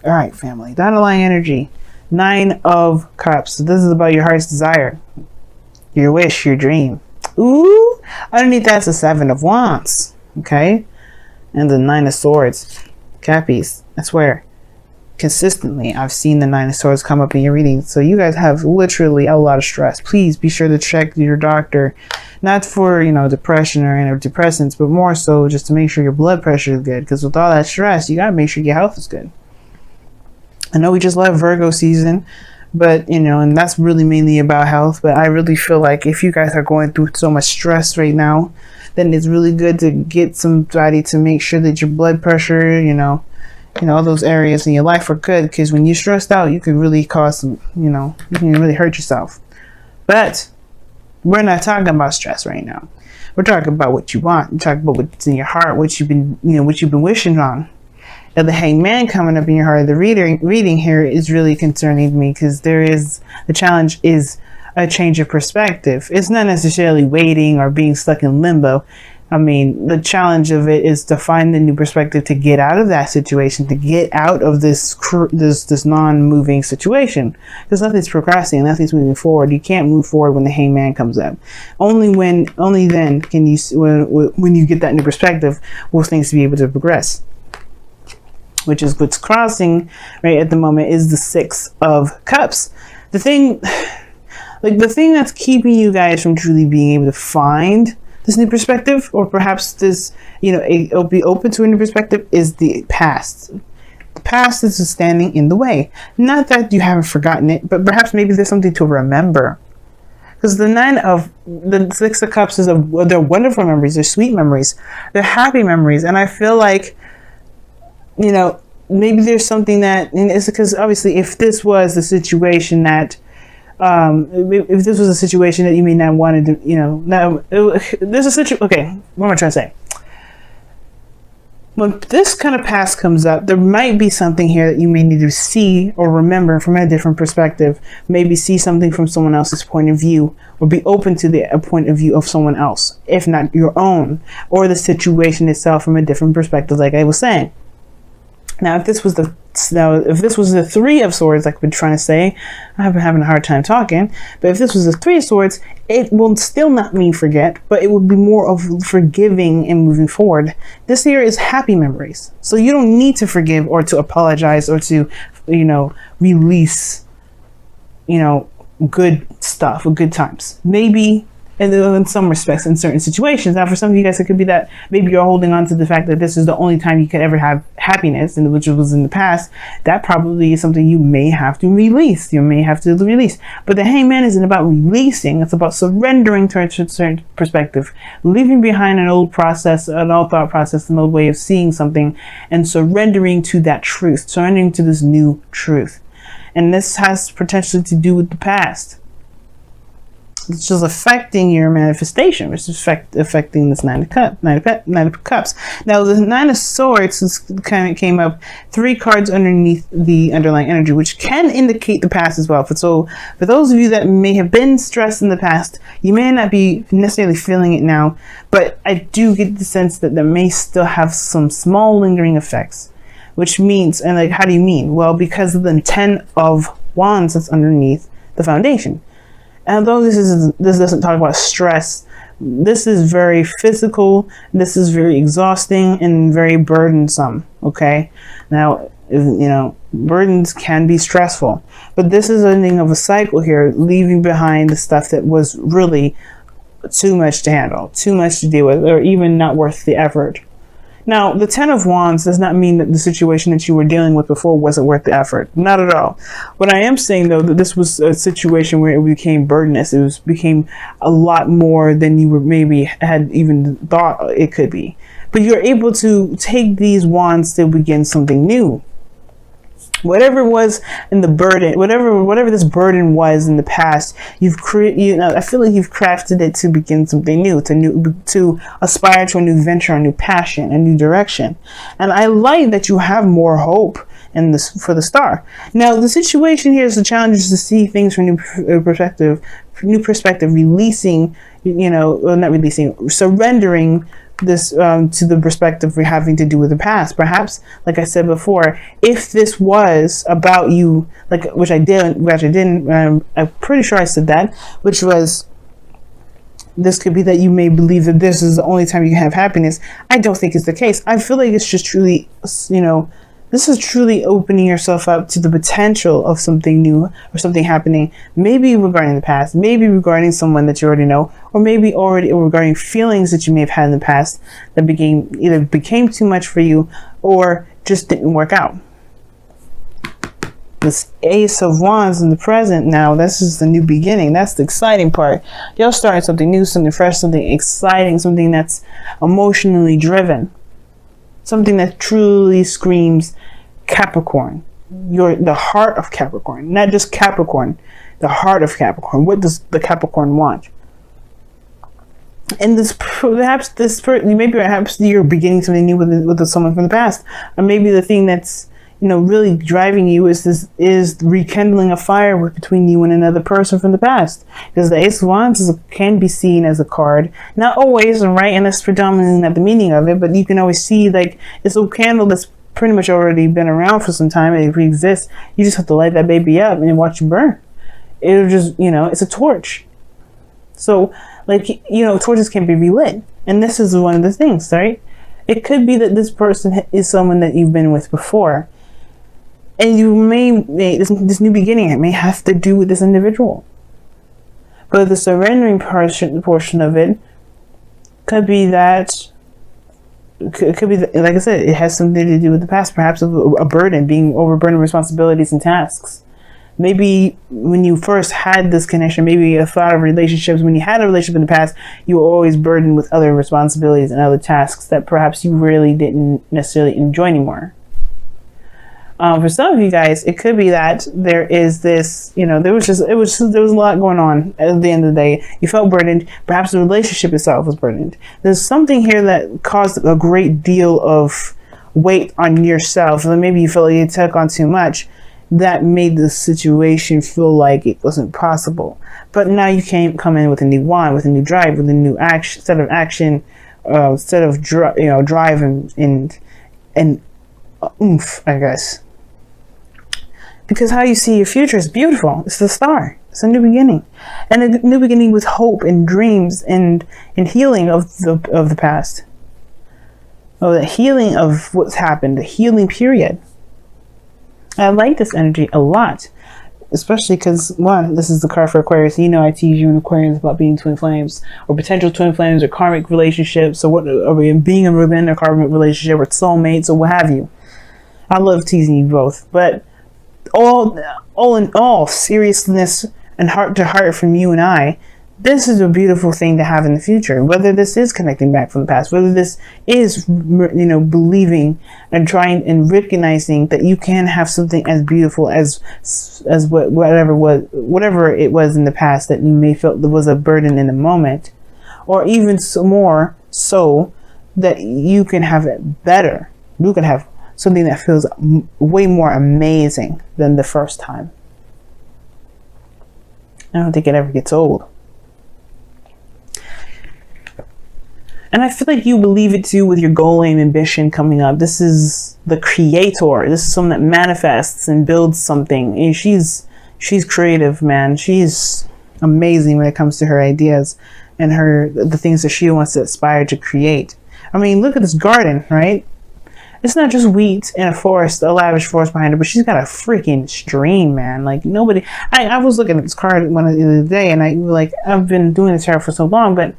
All right, family. The underlying energy. 9 of Cups. So this is about your heart's desire, your wish, your dream. Ooh, underneath that's the 7 of Wands. Okay, and the 9 of Swords. Cappies. I swear, consistently, I've seen the 9 of Swords come up in your reading. So you guys have literally a lot of stress. Please be sure to check your doctor, not for, you know, depression or antidepressants, but more so just to make sure your blood pressure is good. Because with all that stress, you gotta make sure your health is good. I know we just left Virgo season, but, you know, and that's really mainly about health. But I really feel like if you guys are going through so much stress right now, then it's really good to get somebody to make sure that your blood pressure, you know, all those areas in your life are good. Because when you're stressed out, you could really cause some, you know, you can really hurt yourself. But we're not talking about stress right now. We're talking about what you want. We're talking about what's in your heart, what you've been, you know, what you've been wishing on. Now, the Hangman coming up in your heart, the reading here is really concerning me, because the challenge is a change of perspective. It's not necessarily waiting or being stuck in limbo. I mean, the challenge of it is to find the new perspective, to get out of that situation, to get out of this non-moving situation. Because nothing's procrastinating, nothing's moving forward. You can't move forward when the Hangman comes up. Only then can you, when you get that new perspective, will things be able to progress. Which is what's crossing right at the moment is the 6 of Cups. The thing that's keeping you guys from truly being able to find this new perspective, or perhaps this, you know, it'll be open to a new perspective, is the past. The past is standing in the way. Not that you haven't forgotten it, but perhaps maybe there's something to remember. Because the 6 of Cups they're wonderful memories, they're sweet memories, they're happy memories, and I feel like, you know, maybe there's something that, and it's because obviously if this was the situation that, if this was a situation that you may not want to do, you know, now there's a situation. Okay, what am I trying to say? When this kind of past comes up, there might be something here that you may need to see or remember from a different perspective. Maybe see something from someone else's point of view, or be open to the point of view of someone else, if not your own, or the situation itself from a different perspective, like I was saying. Now, if this was the 3 of Swords, like I've been trying to say, I've been having a hard time talking, but if this was the 3 of Swords, it will still not mean forget, but it would be more of forgiving and moving forward. This here is happy memories. So you don't need to forgive or to apologize or to, you know, release, you know, good stuff or good times. Maybe in some respects, in certain situations. Now, for some of you guys, it could be that maybe you're holding on to the fact that this is the only time you could ever have happiness, and which was in the past. That probably is something you may have to release. You may have to release. But the Hangman isn't about releasing. It's about surrendering to a certain perspective, leaving behind an old process, an old thought process, an old way of seeing something, and surrendering to that truth, surrendering to this new truth. And this has potentially to do with the past. It's just affecting your manifestation, which is affecting this 9 of Cups. Now, the 9 of Swords kind of came up 3 cards underneath the underlying energy, which can indicate the past as well. So, for those of you that may have been stressed in the past, you may not be necessarily feeling it now, but I do get the sense that there may still have some small lingering effects. Which means, and like, how do you mean? Well, because of the 10 of Wands that's underneath the foundation. And although this doesn't talk about stress, this is very physical, this is very exhausting and very burdensome, okay? Now, you know, burdens can be stressful, but this is ending of a cycle here, leaving behind the stuff that was really too much to handle, too much to deal with, or even not worth the effort. Now, the 10 of Wands does not mean that the situation that you were dealing with before wasn't worth the effort. Not at all. What I am saying, though, that this was a situation where it became burdenous. It became a lot more than you were maybe had even thought it could be. But you're able to take these wands to begin something new. Whatever was in the burden, whatever this burden was in the past, I feel like you've crafted it to begin something new, to aspire to a new venture, a new passion, a new direction. And I like that you have more hope in this for the star. Now, the situation here is the challenge is to see things from new perspective, releasing, not releasing, surrendering this to the perspective we're having to do with the past. Perhaps, like I said before, if this was about you, like which I didn't, I'm pretty sure I said that, which was, this could be that you may believe that this is the only time you can have happiness. I don't think it's the case. I feel like it's just truly, this is truly opening yourself up to the potential of something new or something happening, maybe regarding the past, maybe regarding someone that you already know, or maybe already regarding feelings that you may have had in the past that became too much for you or just didn't work out. This Ace of Wands in the present now, this is the new beginning. That's the exciting part. You're starting something new, something fresh, something exciting, something that's emotionally driven. Something that truly screams Capricorn. You're the heart of Capricorn, not just Capricorn, the heart of Capricorn. What does the Capricorn want? And perhaps you're beginning something new with someone from the past, or maybe the thing that's really driving you is rekindling a fire between you and another person from the past. Because the Ace of Wands can be seen as a card, not always, right? And that's predominantly not the meaning of it, but you can always see like it's a candle that's pretty much already been around for some time. It exists. You just have to light that baby up and watch it burn. It'll just, it's a torch. So, torches can be relit, and this is one of the things, right? It could be that this person is someone that you've been with before. And you may this new beginning, it may have to do with this individual. But the surrendering portion of it could be that, like I said, it has something to do with the past, perhaps a burden, being overburdened with responsibilities and tasks. Maybe when you first had this connection, maybe a thought of relationships, when you had a relationship in the past, you were always burdened with other responsibilities and other tasks that perhaps you really didn't necessarily enjoy anymore. For some of you guys, it could be that there is this, there was a lot going on at the end of the day. You felt burdened. Perhaps the relationship itself was burdened. There's something here that caused a great deal of weight on yourself. And maybe you felt like you took on too much. That made the situation feel like it wasn't possible. But now you come in with a new wand, with a new drive, with a new set of action, set of drive and oomph, I guess. Because how you see your future is beautiful. It's the star. It's a new beginning, and a new beginning with hope and dreams and healing of the past. Oh, the healing of what's happened, the healing period. I like this energy a lot, especially because, one, this is the card for Aquarius. I tease you in Aquarius about being twin flames or potential twin flames or karmic relationships, or being within a karmic relationship or soulmates or what have you. I love teasing you both, but all in all, seriousness and heart to heart from you and I, this is a beautiful thing to have in the future. Whether this is connecting back from the past, whether this is, believing and trying and recognizing that you can have something as beautiful as whatever it was in the past that you may felt there was a burden in the moment, or even more so that you can have it better. You can have something that feels way more amazing than the first time. I don't think it ever gets old. And I feel like you believe it too with your goal, aim, ambition coming up. This is the creator. This is someone that manifests and builds something. And she's creative, man. She's amazing when it comes to her ideas and the things that she wants to aspire to create. I mean, look at this garden, right? It's not just wheat and a lavish forest behind her, but she's got a freaking stream, man. Like nobody. I was looking at this card the other day, and I've been doing this tarot for so long, but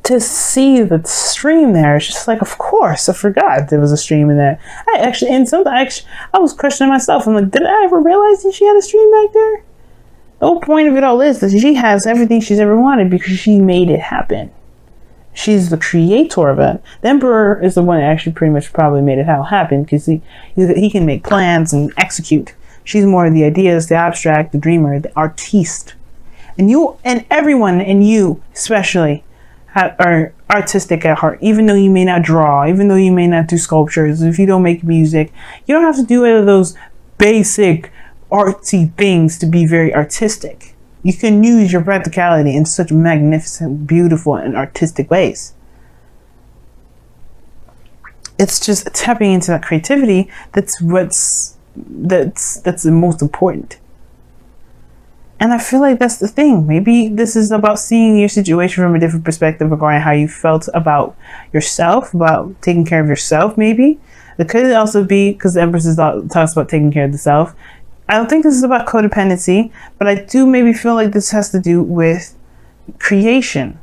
to see the stream there, it's just like, of course, I forgot there was a stream in there. I was questioning myself. I'm like, did I ever realize that she had a stream back there? The whole point of it all is that she has everything she's ever wanted because she made it happen. She's the creator of it. The Emperor is the one that actually pretty much probably made it all happen because he can make plans and execute. She's more of the ideas, the abstract, the dreamer, the artiste. And you and everyone, and you especially, are artistic at heart. Even though you may not draw, even though you may not do sculptures, if you don't make music, you don't have to do any of those basic artsy things to be very artistic. You can use your practicality in such magnificent, beautiful, and artistic ways. it's just tapping into that creativity. That's the most important. And I feel like that's the thing. Maybe this is about seeing your situation from a different perspective regarding how you felt about yourself, about taking care of yourself. Maybe it could also be because the Empress talks about taking care of the self. I don't think this is about codependency, but I do maybe feel like this has to do with creation.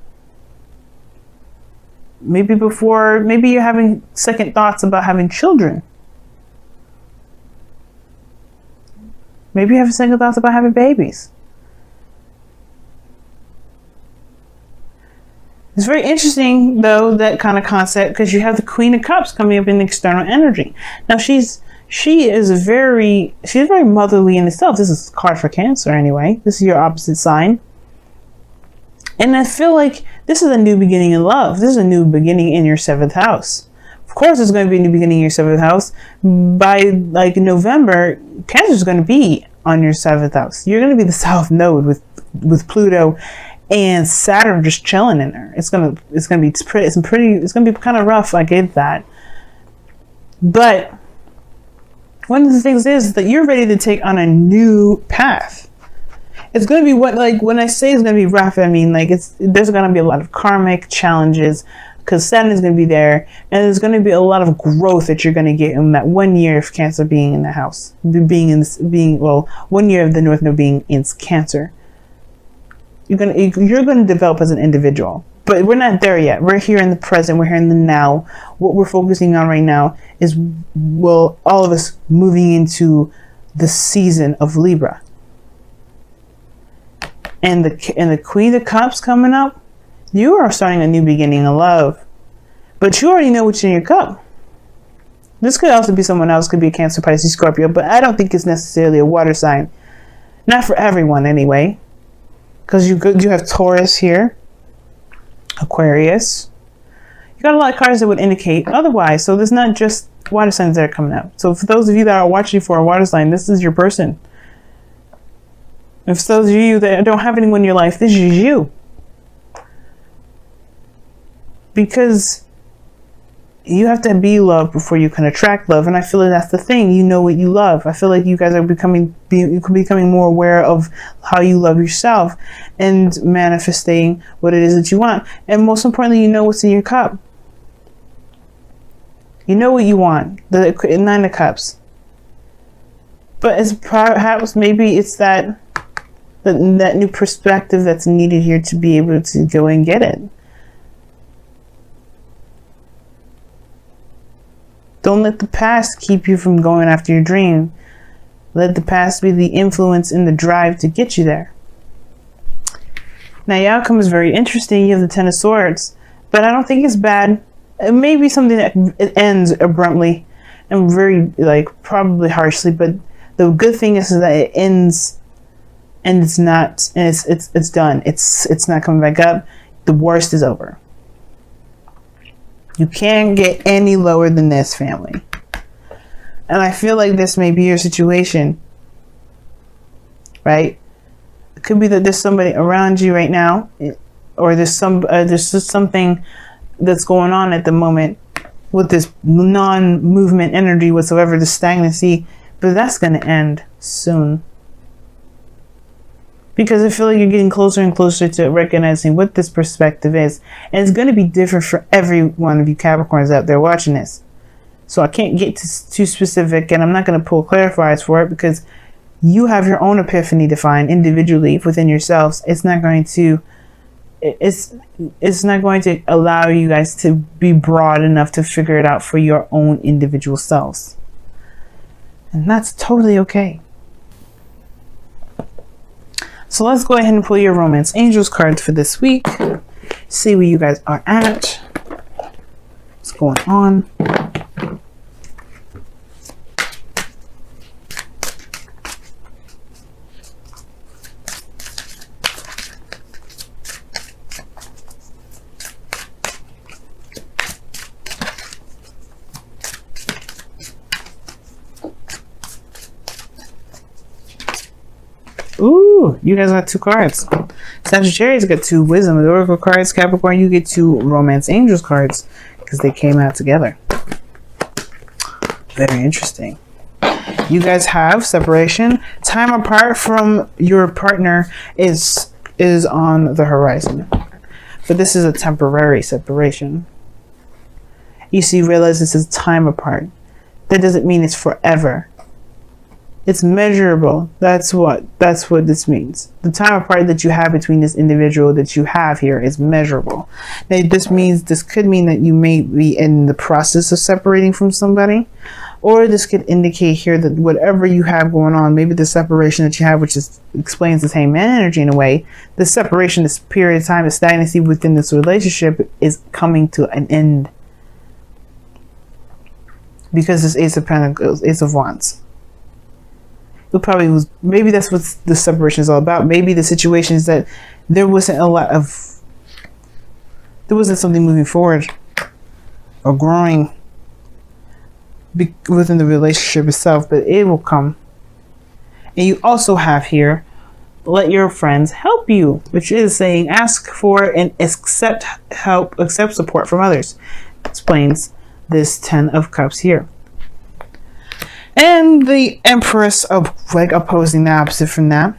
Maybe you're having second thoughts about having children. Maybe you have second thoughts about having babies. It's very interesting, though, that kind of concept, because you have the Queen of Cups coming up in the external energy. Now, she is very motherly in itself. This is a card for Cancer, anyway. This is your opposite sign. And I feel like this is a new beginning in love. This is a new beginning in your 7th house. Of course, there's going to be a new beginning in your 7th house. By like November, Cancer is going to be on your 7th house. You're going to be the South Node with Pluto and Saturn just chilling in there. It's gonna be kind of rough. I get that, but one of the things is that you're ready to take on a new path. It's gonna be when I say it's gonna be rough, I mean like there's gonna be a lot of karmic challenges because Saturn is gonna be there, and there's gonna be a lot of growth that you're gonna get in that 1 year of Cancer being in the house, 1 year of the North Node being in Cancer. You're gonna develop as an individual, but we're not there yet. We're here in the present. We're here in the now. What we're focusing on right now is, all of us moving into the season of Libra, and the Queen of Cups coming up. You are starting a new beginning of love, but you already know what's in your cup. This could also be someone else. Could be a Cancer, Pisces, Scorpio, but I don't think it's necessarily a water sign. Not for everyone, anyway. Because you have Taurus here, Aquarius. You got a lot of cards that would indicate otherwise. So there's not just water signs that are coming up. So for those of you that are watching for a water sign, this is your person. If those of you that don't have anyone in your life, this is you. Because you have to be loved before you can attract love, and I feel like that's the thing. You know what you love. I feel like you guys are becoming more aware of how you love yourself and manifesting what it is that you want. And most importantly, you know what's in your cup. You know what you want. The 9 of Cups. But it's perhaps maybe it's that new perspective that's needed here to be able to go and get it. Don't let the past keep you from going after your dream. Let the past be the influence and the drive to get you there. Now, your outcome is very interesting. You have the 10 of Swords, but I don't think it's bad. It may be something that it ends abruptly and very, probably harshly, but the good thing is that it ends and it's done. It's not coming back up. The worst is over. You can't get any lower than this, family. And I feel like this may be your situation, right? It could be that there's somebody around you right now, or there's just something that's going on at the moment with this non-movement energy whatsoever, the stagnancy, but that's going to end soon. Because I feel like you're getting closer and closer to recognizing what this perspective is. And it's going to be different for every one of you Capricorns out there watching this. So I can't get too specific, and I'm not going to pull clarifiers for it because you have your own epiphany to find individually within yourselves. It's not going to allow you guys to be broad enough to figure it out for your own individual selves. And that's totally okay. So let's go ahead and pull your Romance Angels cards for this week. See where you guys are at. What's going on? Ooh, you guys got 2 cards. Sagittarius got 2 Wisdom, the Oracle cards. Capricorn, you get 2 Romance Angels cards because they came out together. Very interesting. You guys have separation. Time apart from your partner is on the horizon. But this is a temporary separation. You see, realize this is time apart. That doesn't mean it's forever. It's measurable. That's what this means. The time apart that you have between this individual that you have here is measurable. Now, this could mean that you may be in the process of separating from somebody, or this could indicate here that whatever you have going on, maybe the separation that you have, which explains this hangman energy in a way, the separation, this period of time of stagnancy within this relationship is coming to an end. Because this Ace of Pentacles, Ace of Wands. It probably was, maybe that's what the separation is all about. Maybe the situation is that there wasn't something moving forward or growing within the relationship itself, but it will come. And you also have here, let your friends help you, which is saying ask for and accept help, accept support from others. Explains this 10 of Cups here. And the Empress of opposing the opposite from that.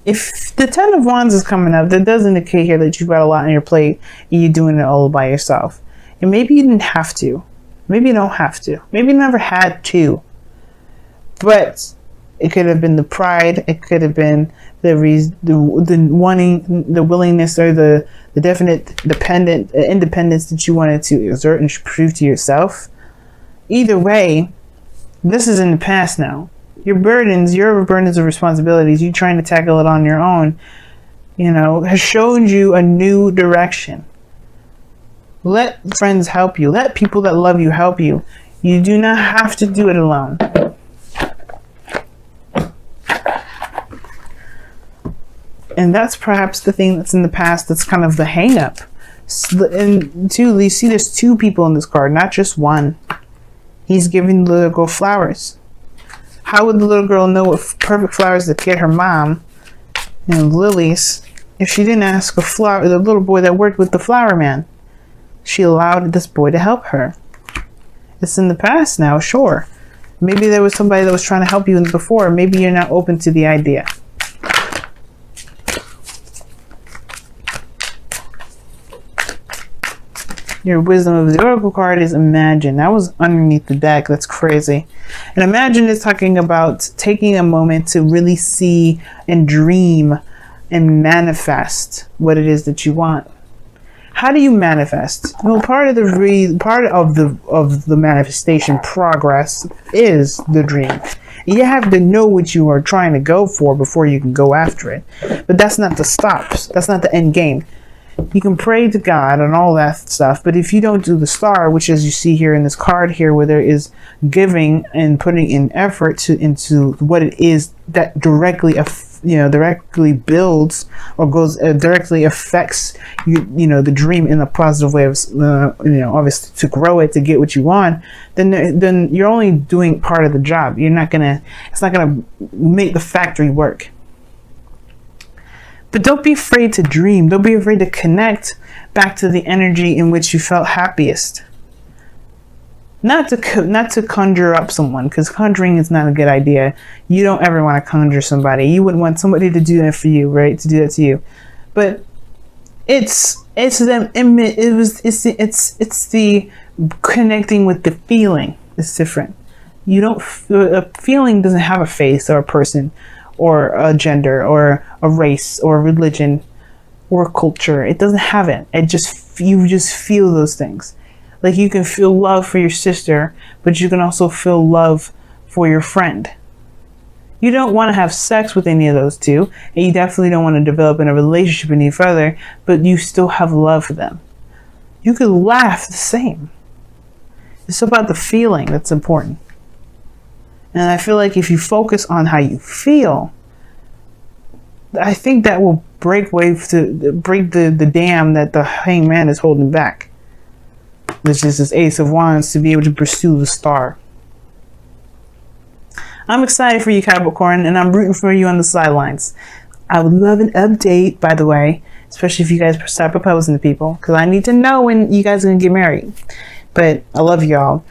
If the 10 of Wands is coming up, that does indicate here that you've got a lot on your plate and you're doing it all by yourself. And maybe you didn't have to. Maybe you don't have to. Maybe you never had to. But it could have been the pride. It could have been the wanting, the willingness, or the definite independence that you wanted to exert and prove to yourself. Either way, this is in the past now. Your burdens of responsibilities, you trying to tackle it on your own, has shown you a new direction. Let friends help you. Let people that love you help you. You do not have to do it alone. And that's perhaps the thing that's in the past that's kind of the hang up. And two, you see there's two people in this card, not just one. He's giving the little girl flowers. How would the little girl know what perfect flowers to get her mom and lilies if she didn't ask the little boy that worked with the flower man? She allowed this boy to help her. It's in the past now, sure. Maybe there was somebody that was trying to help you before. Maybe you're not open to the idea. Your wisdom of the Oracle card is imagine. That was underneath the deck. That's crazy. And imagine is talking about taking a moment to really see and dream and manifest what it is that you want. How do you manifest? Well, part of the manifestation progress is the dream. You have to know what you are trying to go for before you can go after it. But that's not the stops. That's not the end game. You can pray to God and all that stuff, but if you don't do the star, which as you see here in this card here, where there is giving and putting in effort into what it is that directly builds or goes directly affects the dream in a positive way of obviously to grow it, to get what you want, then you're only doing part of the job. It's not gonna make the factory work. But don't be afraid to dream. Don't be afraid to connect back to the energy in which you felt happiest. Not to conjure up someone, because conjuring is not a good idea. You don't ever want to conjure somebody. You wouldn't want somebody to do that for you, right? To do that to you. But it's the connecting with the feeling. It's different. A feeling doesn't have a face or a person, or a gender, or a race, or a religion, or a culture. It doesn't have it. You just feel those things. Like you can feel love for your sister, but you can also feel love for your friend. You don't want to have sex with any of those two, and you definitely don't want to develop in a relationship any further, but you still have love for them. You could laugh the same. It's about the feeling that's important. And I feel like if you focus on how you feel, I think that will break the dam that the hangman is holding back. Which is this Ace of Wands, to be able to pursue the star. I'm excited for you, Capricorn, and I'm rooting for you on the sidelines. I would love an update, by the way, especially if you guys start proposing to people, because I need to know when you guys are going to get married. But I love y'all.